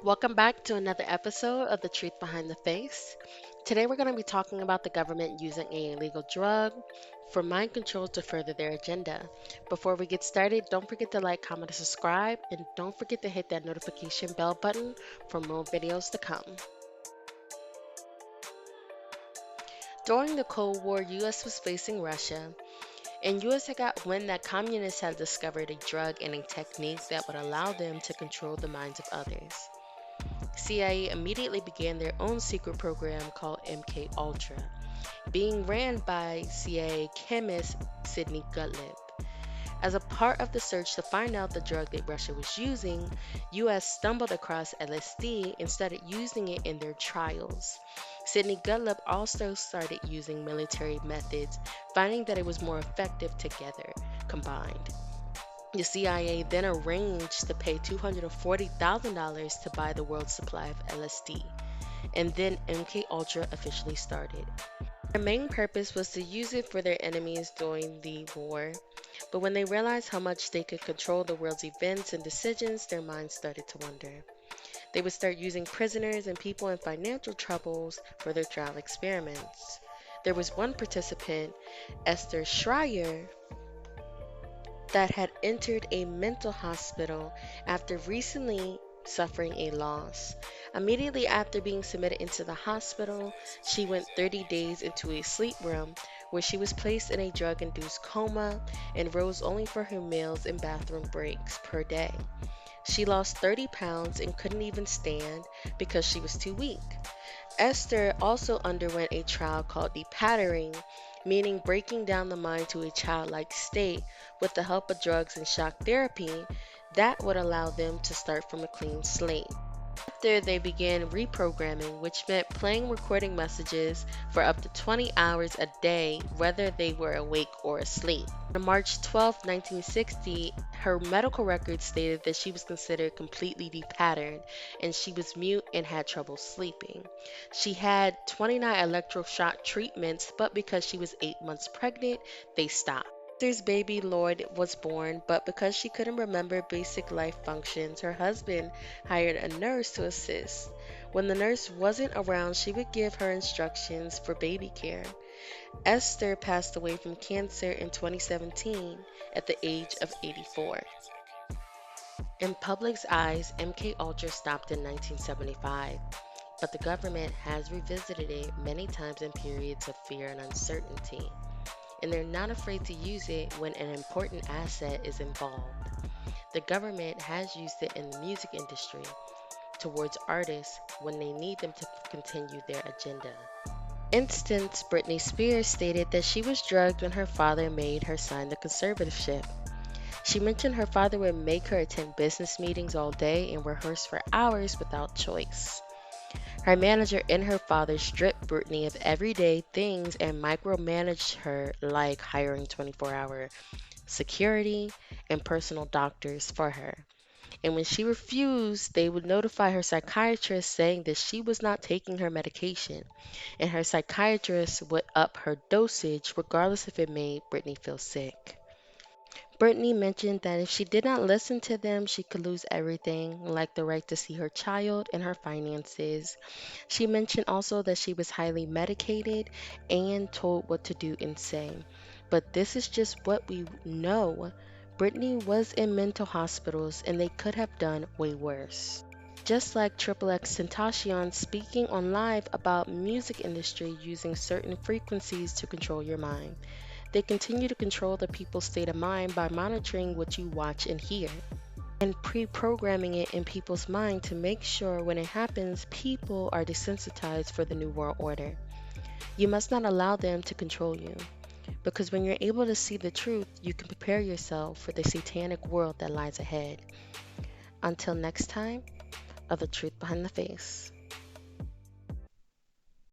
Welcome back to another episode of The Truth Behind the Face. Today we're going to be talking about the government using a illegal drug for mind control to further their agenda. Before we get started, don't forget to like, comment, and subscribe, and don't forget to hit that notification bell button for more videos to come. During the Cold War, US was facing Russia, and US had got wind that communists had discovered a drug and a technique that would allow them to control the minds of others. CIA immediately began their own secret program called Mkultra, being ran by CIA chemist Sidney Gottlieb. As a part of the search to find out the drug that Russia was using, US stumbled across LSD and started using it in their trials. Sidney Gottlieb also started using military methods, finding that it was more effective together, combined. The CIA then arranged to pay $240,000 to buy the world's supply of LSD, and then MK Ultra officially started. Their main purpose was to use it for their enemies during the war, but when they realized how much they could control the world's events and decisions, their minds started to wander. They would start using prisoners and people in financial troubles for their trial experiments. There was one participant, Esther Schreier, that had entered a mental hospital after recently suffering a loss. Immediately after being submitted into the hospital, she went 30 days into a sleep room where she was placed in a drug induced coma and rose only for her meals and bathroom breaks per day. She lost 30 pounds and couldn't even stand because she was too weak. Esther also underwent a trial called depattering, meaning breaking down the mind to a childlike state with the help of drugs and shock therapy that would allow them to start from a clean slate. After they began reprogramming, which meant playing recording messages for up to 20 hours a day, whether they were awake or asleep. On March 12, 1960, her medical records stated that she was considered completely depatterned and she was mute and had trouble sleeping. She had 29 electroshock treatments, but because she was 8 months pregnant, they stopped. Esther's baby Lloyd was born, but because she couldn't remember basic life functions, her husband hired a nurse to assist. When the nurse wasn't around, she would give her instructions for baby care. Esther passed away from cancer in 2017 at the age of 84. In public's eyes, MK Ultra stopped in 1975, but the government has revisited it many times in periods of fear and uncertainty, and they're not afraid to use it when an important asset is involved. The government has used it in the music industry towards artists when they need them to continue their agenda. Instance, Britney Spears stated that she was drugged when her father made her sign the conservatorship. She mentioned her father would make her attend business meetings all day and rehearse for hours without choice. Her manager and her father stripped Britney of everyday things and micromanaged her, like hiring 24-hour security and personal doctors for her. And when she refused, they would notify her psychiatrist saying that she was not taking her medication, and her psychiatrist would up her dosage regardless if it made Britney feel sick. Brittany mentioned that if she did not listen to them, she could lose everything, like the right to see her child and her finances. She mentioned also that she was highly medicated and told what to do and say. But this is just what we know. Brittany was in mental hospitals and they could have done way worse. Just like Triple X Tentacion speaking on live about music industry using certain frequencies to control your mind. They continue to control the people's state of mind by monitoring what you watch and hear and pre-programming it in people's mind to make sure when it happens, people are desensitized for the New World Order. You must not allow them to control you, because when you're able to see the truth, you can prepare yourself for the satanic world that lies ahead. Until next time, of the truth behind the face.